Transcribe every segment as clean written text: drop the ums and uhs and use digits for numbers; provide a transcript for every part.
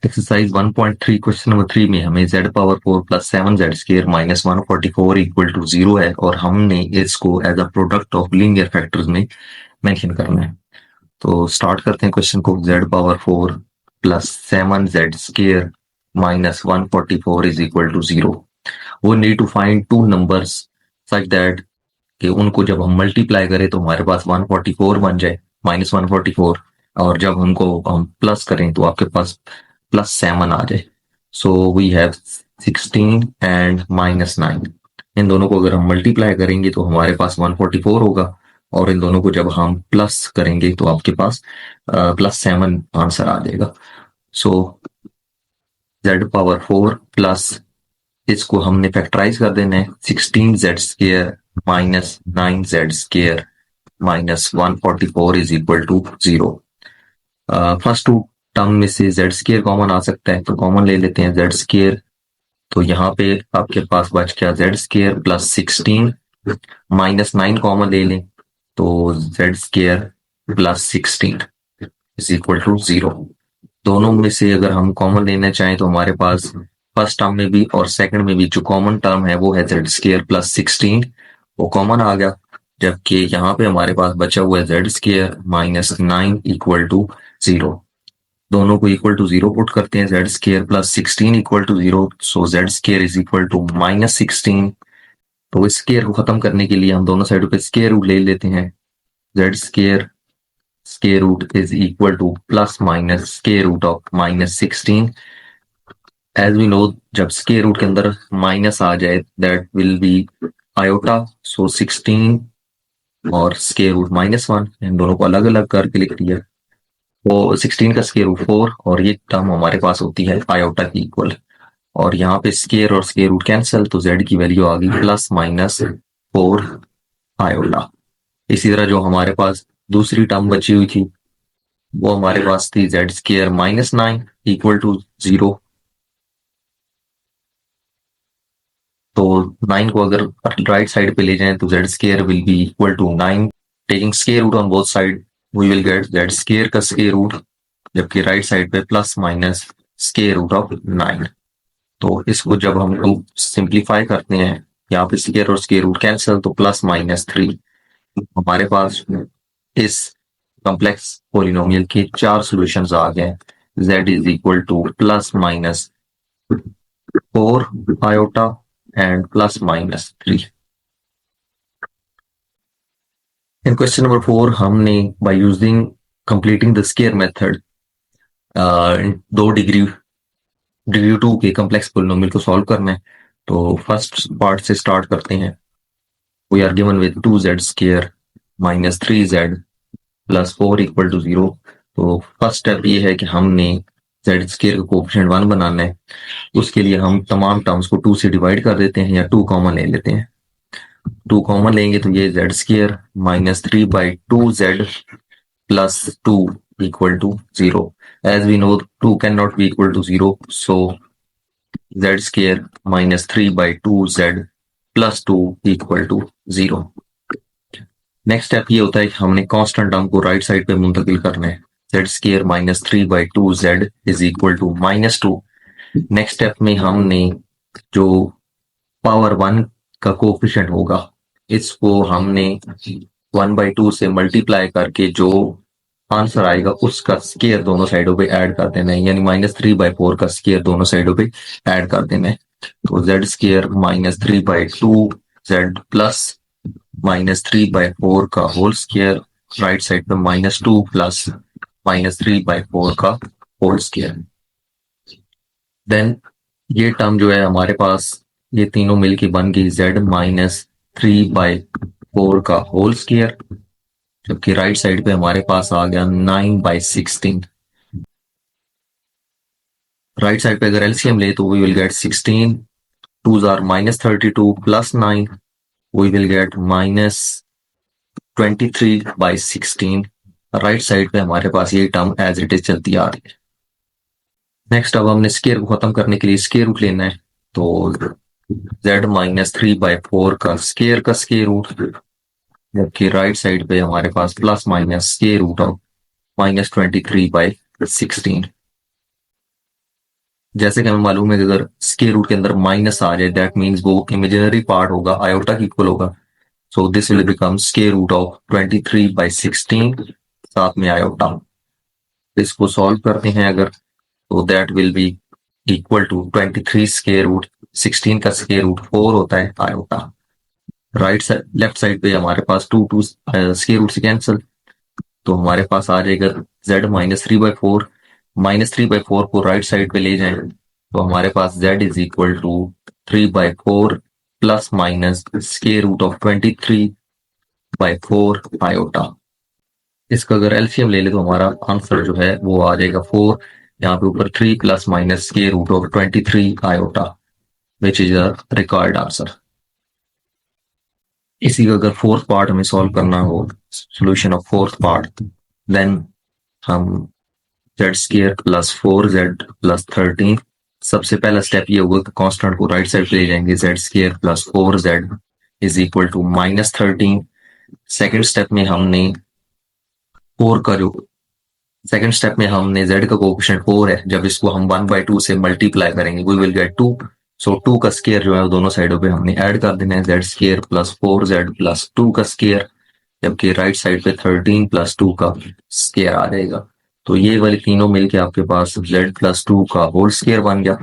Exercise 1.3 question number 3 में हमें z power 4 plus 7z square minus 144 equal to 0 है और हमने इसको as a product of linear factors में मेंशन करना है। तो स्टार्ट करते हैं क्वेश्चन को। z power 4 plus 7z square minus 144 is equal to 0। वो need to find two numbers such that कि उनको जब हम मल्टीप्लाई करें तो हमारे पास 144 बन जाए, माइनस 144, और जब उनको हम प्लस करें तो आपके पास प्लस 7 आ जाए। So we have 16 and minus 9। इन दोनों को अगर हम मल्टीप्लाई करेंगे तो हमारे पास 144 होगा, और इन दोनों को जब हम प्लस करेंगे तो आपके पास प्लस 7 आंसर आ जाएगा। सो z पावर 4 प्लस, इसको हमने फैक्टराइज कर देना है, 16z square minus 9z square minus 144 is equal to 0। First two term में से z स्क्र कॉमन आ सकता है, तो कॉमन ले लेते हैं z स्क्र। तो यहाँ पे आपके पास बच गया z square plus 16, minus 9 common ले लें तो z square plus 16 is equal to 0। दोनों में से अगर हम कॉमन लेना चाहें तो हमारे पास फर्स्ट टर्म में भी और सेकंड में भी जो कॉमन टर्म है वो है z स्क्र प्लस 16, वो कॉमन आ गया। जबकि यहाँ पे हमारे पास बचा हुआ है z square minus 9 equal to 0। दोनों को इक्वल टू 0 पुट करते हैं, z square plus 16 equal to 0, so z square is equal to minus 16। तो इस स्क्र को खत्म करने के लिए हम दोनों साइडों पे स्क्र रूट ले लेते हैं। z square root is equal to plus minus square root of minus 16। As we know, जब स्क्र रूट के अंदर माइनस आ जाए that will be iota, so 16 और स्क्र रूट माइनस 1, इन दोनों को अलग अलग करके लिख दिया। वो 16 का स्क्र रूट 4 और ये टर्म हमारे पास होती है आयोटा की इक्वल, और यहाँ पे स्क्र और स्क्र रूट कैंसिल, तो z की वैल्यू आ गई प्लस माइनस 4 आयोटा। इसी तरह जो हमारे पास दूसरी टर्म बची हुई थी वो हमारे पास थी z square minus 9 equal to 0। तो 9 को अगर राइट साइड पे ले जाएं तो z square will be equal to 9। Taking square root on both side we will get z square का स्क्र रूट, जबकि राइट साइड पे plus minus square root of 9। तो इसको जब हम सिंप्लीफाई करते हैं, यहाँ पे स्क्र और स्क्र रूट कैंसिल, तो प्लस माइनस 3। हमारे पास इस कॉम्प्लेक्स पॉलिनोमियल के 4 सॉल्यूशंस आ गए। z is equal to plus minus 4 iota and plus minus 3. In question number 4 हमने by using completing the square method दो डिग्री 2 के कॉम्प्लेक्स पोलिनोमियल को सॉल्व करना है। तो फर्स्ट पार्ट से स्टार्ट करते हैं। We are given with 2z square minus 3z plus 4 equal to 0। तो फर्स्ट स्टेप ये है कि हमने z स्क्वायर का कोएफिशिएंट 1 बनाना है। उसके लिए हम तमाम टर्म्स को 2 से डिवाइड कर देते हैं या 2 कॉमन ले लेते हैं। 2 कॉमन लेंगे तो ये z square minus 3/2z plus 2 equal to 0। As we know 2 can not be equal to 0, so z square minus 3/2z plus 2 equal to 0। Next step ये होता है कि हमने कांस्टेंट टर्म को राइट साइड पे मुंतकिल करना है। z square minus 3/2z is equal to minus 2। Next step में हमने जो पावर 1 का कोएफिशिएंट होगा इसको हमने 1/2 से मल्टीप्लाई करके जो आंसर आएगा उसका स्क्वायर दोनों साइडों पे ऐड कर देना है, यानी माइनस 3/4 का स्क्वायर दोनों साइडों पे ऐड कर देना है। तो z square minus 3/2z plus minus 3/4 का होल स्क्वायर, राइट साइड पे माइनस 2 प्लस माइनस 3/4 का होल स्क्वायर। देन ये टर्म जो है हमारे पास ये तीनों मिलके बन गई z माइनस 3/4 का होल स्क्वायर, जबकि राइट साइड पे हमारे पास आ गया 9/16। राइट साइड पे अगर एलसीएम ले तो we will get 16 2s are minus 32 plus 9, we will get minus 23/16। Right side पे हमारे पास ये टर्म एज इट इज चलती आ रही है। नेक्स्ट अब हमने स्क्वायर को खत्म करने के लिए स्क्वायर रूट लेना है। तो z माइनस 3/4 का स्क्वायर रूट, जबकि राइट साइड पे हमारे पास plus minus square root of minus 23/16। जैसे कि हमें मालूम है कि अगर स्क्वायर रूट के अंदर माइनस आ जाए दैट मीन्स वो इमेजिनरी पार्ट होगा, आयोटा की इक्वल होगा। So this will become square root of 23/16 साथ में आयोटा। इसको सॉल्व करते हैं अगर, तो that will be equal to 23 square root 16 का स्क्वायर रूट 4 होता है iota. Right side left side पे हमारे पास टू स्क्वायर रूट से कैंसिल, तो हमारे पास आ जाएगा z -3/4। -3/4 को राइट साइड पे ले जाएं तो हमारे पास z is equal to 3/4 plus minus square root of 23/4 iota. इसका अगर एलसीएम ले ले तो हमारा आंसर जो है वो आ जाएगा 4, यहाँ पे ऊपर 3 plus minus square root of 23 iota, which is a required answer. इसी का अगर फोर्थ पार्ट हमें सॉल्व करना हो, solution of fourth part, then हम z square plus 4z plus 13, सबसे पहला स्टेप ये होगा कि कांस्टेंट को राइट साइड पे ले जाएंगे, Z square plus 4z is equal to -13। Second step में हमने 4 का जो सेकेंड स्टेप में हमने z का कोएफिशिएंट 4 है, जब इसको हम 1/2 से मल्टीप्लाई करेंगे वी विल गेट 2। सो 2 का स्क्वायर जो है वो दोनों साइडों पे हमने ऐड कर देना है, Z square plus 4z plus 2 का स्क्वायर, जबकि राइट साइड पे 13 प्लस 2 का स्क्वायर आ जाएगा। तो ये वाले तीनों मिलके आपके पास z प्लस 2 का होल स्क्वायर बन गया,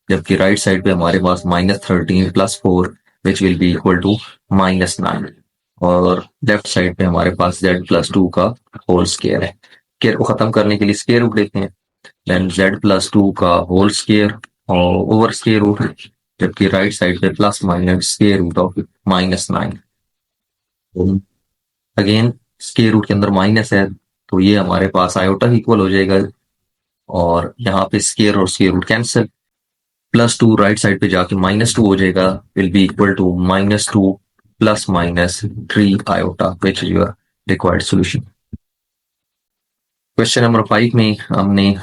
जबकि राइट साइड पे हमारे पास -13 plus 4 which will be equal to -9, और लेफ्ट साइड पे हमारे पास z प्लस 2 का होल स्क्वायर है। स्क्वायर को खत्म करने के लिए स्क्वायर रूट लेते हैं, देन z प्लस 2 का होल स्क्वायर और ओवर स्क्वायर रूट, जबकि राइट साइड पे plus minus square root of -9। Again square root के अंदर माइनस है तो ये हमारे पास आयोटा इक्वल हो जाएगा, और यहाँ पे स्क्वायर और square root cancel, +2 right side पे जाके -2 हो जाएगा, will be equal to -2 plus minus 3 iota, which is your required solution. Question number 5 में हमने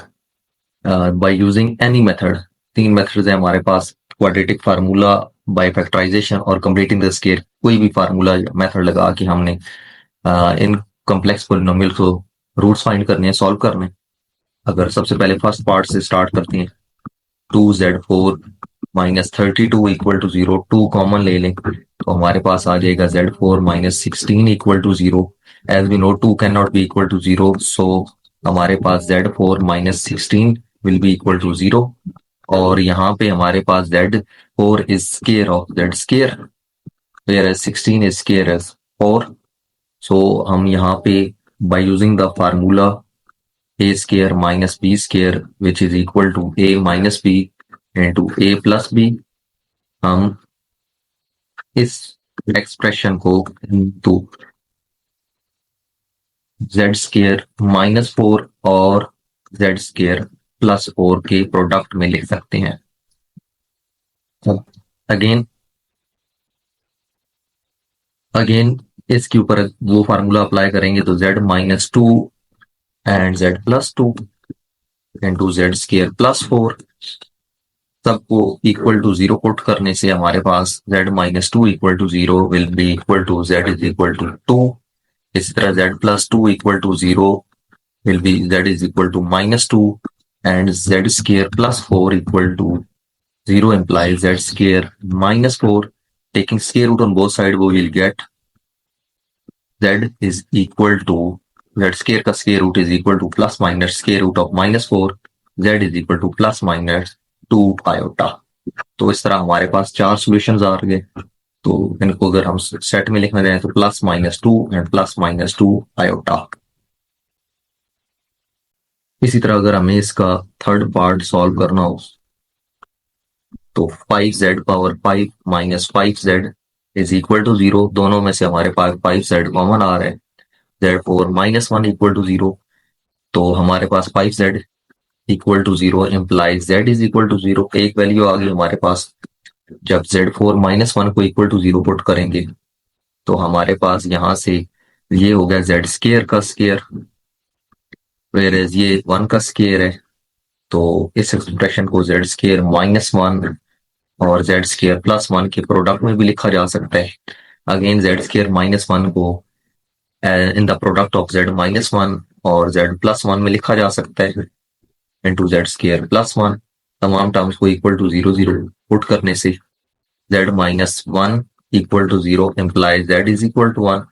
by using any method, 3 methods है हमारे पास, क्वाड्रेटिक फार्मूला, बाय फैक्टराइजेशन और कंप्लीटिंग द स्क्वायर, कोई भी फार्मूला मेथड लगा के हमने इन कॉम्प्लेक्स पॉलिनोमियल को रूट्स फाइंड करने हैं, सॉल्व करने। अगर सबसे पहले फर्स्ट पार्ट से स्टार्ट करते हैं, 2z4 -32 इक्वल टू 0, 2 कॉमन ले लें तो हमारे पास आ जाएगा z4 -16 equal to 0। As we know 2 can not be equal to 0, so हमारे पास z4 -16 will be equal to 0, और यहाँ पे हमारे पास z4 is square of z square, whereas 16 is square as 4। So हम यहाँ पे by using the formula a square minus b square which is equal to a minus b into a plus b, हम इस expression को into z square -4 और z square +4 के product में लिख सकते हैं। अगेन इसके ऊपर वो फार्मूला अप्लाई करेंगे तो z -2 and z +2 into z square +4, सबको इक्वल टू 0 पुट करने से हमारे पास z -2 equal to 0 will be equal to z is equal to 2। इसी तरह z +2 equal to 0 will be z is equal to -2 and z square +4 equal to 0 implies z square -4. Taking square root on both sides, we will get z is equal to z square का square root is equal to plus minus square root of -4, z is equal to plus minus 2 iota। तो इस तरह हमारे पास 4 solutions आ गए, तो इनको अगर हम सेट में लिखना चाहें तो +-2 एंड +-2 आयोटा। इसी तरह अगर हमें इसका थर्ड पार्ट सॉल्व करना हो तो 5z power 5 minus 5z is equal to 0, दोनों में से हमारे पास 5z कॉमन आ रहा है, therefore -1 इक्वल टू 0, तो हमारे पास 5z equal to 0 implies z is equal to 0, एक वैल्यू आ गई हमारे पास। जब z4 -1 को इक्वल टू 0 पुट करेंगे तो हमारे पास यहाँ से ये हो गया z स्क्वायर का स्क्वायर, whereas ये 1 का स्क्वायर है, तो इस एक्सप्रेशन को z स्क्वायर -1 और z स्क्वायर +1 के प्रोडक्ट में भी लिखा जा सकता है। अगेन z स्क्वायर -1 को in the product of z -1 और z +1 में लिखा जा सकता है, इंटू z स्क्वायर +1। तमाम टर्म्स को इक्वल टू 0 0 पुट करने से z minus 1 equal to 0 implies z is equal to 1,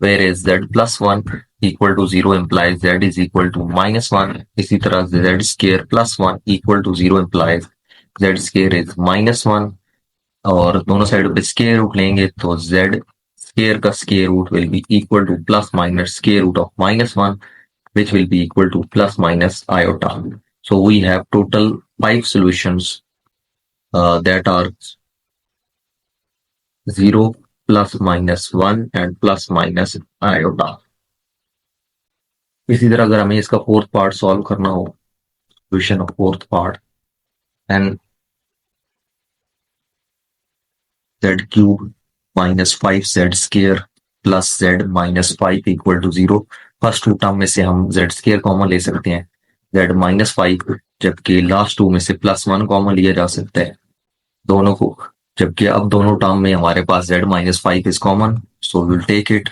whereas z plus 1 equal to 0 implies z is equal to minus 1. इसी तरह z square plus 1 equal to 0 implies z square is minus 1. और दोनों side पे square root लेंगे तो z square का square root will be equal to plus minus square root of minus 1, which will be equal to plus minus iota. So we have total 5 solutions that are 0, plus minus 1 and plus minus iota. इसी तरह अगर हमें इसका fourth part solve करना हो, solution of fourth part, and z cube minus 5z square plus z minus 5 equal to 0. First two term में से हम z स्केयर कॉमन ले सकते हैं, z माइनस 5, जबकि लास्ट टू में से प्लस 1 कॉमन लिया जा सकता है दोनों को. जबकि अब दोनों टर्म में हमारे पास z minus 5 is common, so will take it.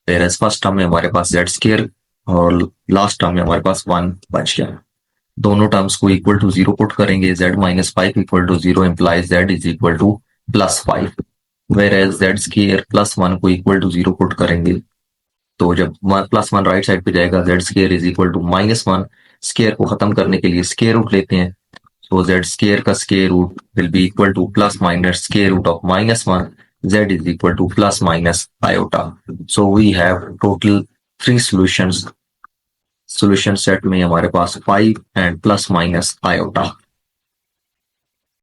Whereas first term में हमारे पास z स्केयर और लास्ट टर्म में हमारे पास 1 बच गया. दोनों टर्म्स को इक्वल टू 0 पुट करेंगे. z minus 5 equal to 0 implies z is equal to plus 5, whereas z square plus 1 को इक्वल टू 0 पुट करेंगे तो जब प्लस 1 राइट साइड पे जाएगा z square is equal to minus 1. Square को खत्म करने के लिए स्केयर रूट लेते हैं, so z square का square root will be equal to plus minus square root of minus 1. Z is equal to plus minus iota. So we have total 3 solutions. Solution set में हमारे पास 5 and plus minus iota.